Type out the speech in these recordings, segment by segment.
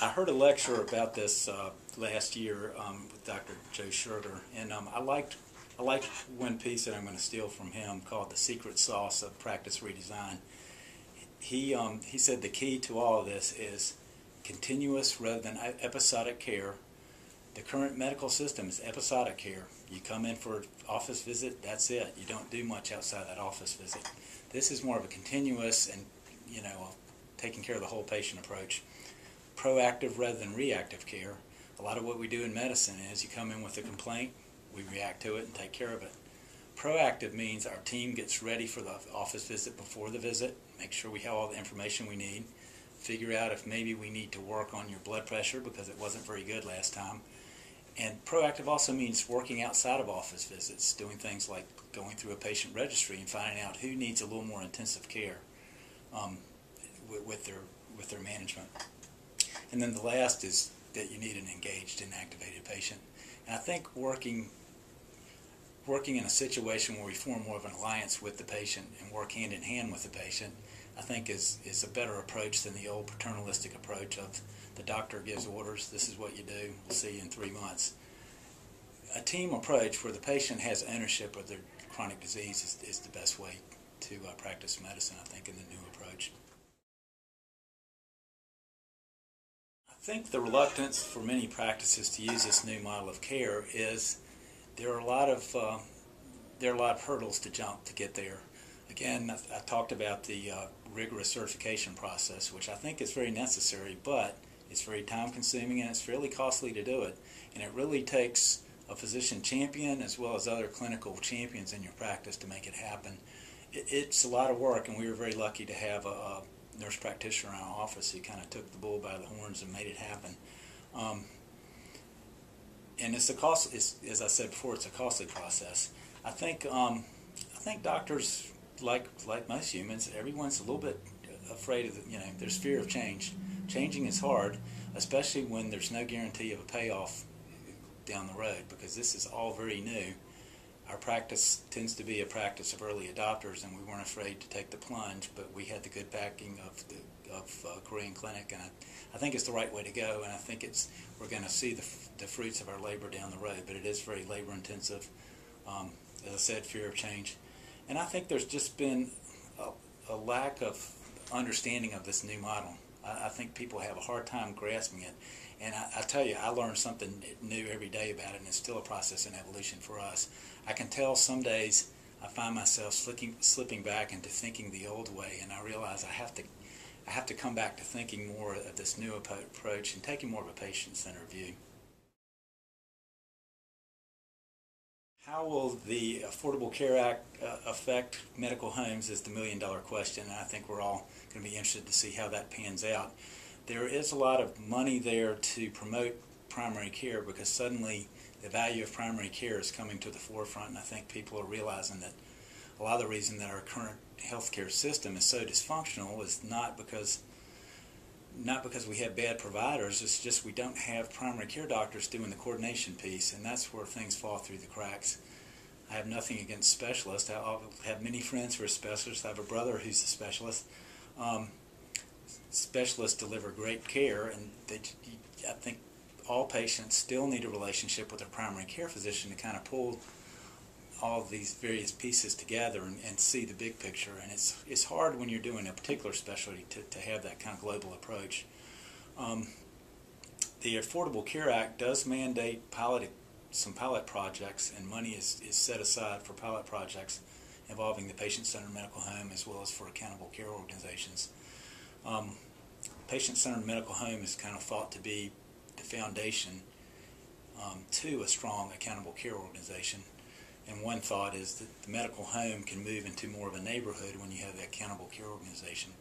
I heard a lecture about this last year with Dr. Joe Sugar, and I liked one piece that I'm going to steal from him called "The Secret Sauce of Practice Redesign." He said the key to all of this is continuous rather than episodic care. The current medical system is episodic care. You come in for an office visit, that's it. You don't do much outside that office visit. This is more of a continuous and, taking care of the whole patient approach. Proactive rather than reactive care. A lot of what we do in medicine is you come in with a complaint, we react to it and take care of it. Proactive means our team gets ready for the office visit before the visit, make sure we have all the information we need, figure out if maybe we need to work on your blood pressure because it wasn't very good last time. And proactive also means working outside of office visits, doing things like going through a patient registry and finding out who needs a little more intensive care with their management. And then the last is that you need an engaged and activated patient. And I think working in a situation where we form more of an alliance with the patient and work hand in hand with the patient, I think is a better approach than the old paternalistic approach of the doctor gives orders, this is what you do, we'll see you in 3 months. A team approach where the patient has ownership of their chronic disease is the best way to practice medicine, I think, in the new approach. I think the reluctance for many practices to use this new model of care is there are a lot of hurdles to jump to get there. Again, I talked about the rigorous certification process, which I think is very necessary, but it's very time-consuming and it's fairly costly to do it. And it really takes a physician champion as well as other clinical champions in your practice to make it happen. It's a lot of work, and we were very lucky to have a nurse practitioner in our office who kind of took the bull by the horns and made it happen. And it's as I said before, it's a costly process. I think doctors, like most humans, everyone's a little bit afraid of there's fear of change. Changing is hard, especially when there's no guarantee of a payoff down the road, because this is all very new. Our practice tends to be a practice of early adopters, and we weren't afraid to take the plunge, but we had the good backing of Korean Clinic, and I think it's the right way to go, and I think we're going to see the fruits of our labor down the road, but it is very labor intensive. As I said, fear of change. And I think there's just been a lack of understanding of this new model. I think people have a hard time grasping it. And I tell you, I learn something new every day about it, and it's still a process in evolution for us. I can tell some days I find myself slipping back into thinking the old way, and I realize I have to come back to thinking more of this new approach and taking more of a patient-centered view. How will the Affordable Care Act affect medical homes is the million-dollar question, and I think we're all going to be interested to see how that pans out. There is a lot of money there to promote primary care because suddenly the value of primary care is coming to the forefront, and I think people are realizing that a lot of the reason that our current healthcare system is so dysfunctional is not because we have bad providers, it's just we don't have primary care doctors doing the coordination piece, and that's where things fall through the cracks. I have nothing against specialists. I have many friends who are specialists. I have a brother who's a specialist. Specialists deliver great care, and I think all patients still need a relationship with their primary care physician to kind of pull all of these various pieces together and see the big picture. And it's hard when you're doing a particular specialty to have that kind of global approach. The Affordable Care Act does mandate some pilot projects, and money is set aside for pilot projects involving the patient-centered medical home as well as for accountable care organizations. Patient-centered medical home is kind of thought to be the foundation to a strong accountable care organization. And one thought is that the medical home can move into more of a neighborhood when you have the accountable care organization.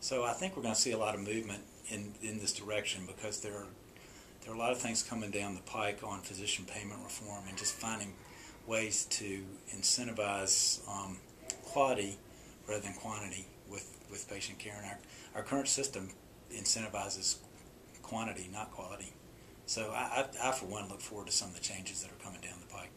So I think we're going to see a lot of movement in this direction because there are a lot of things coming down the pike on physician payment reform and just finding ways to incentivize quality rather than quantity with patient care. And our current system incentivizes quantity, not quality. So I for one, look forward to some of the changes that are coming down the pike.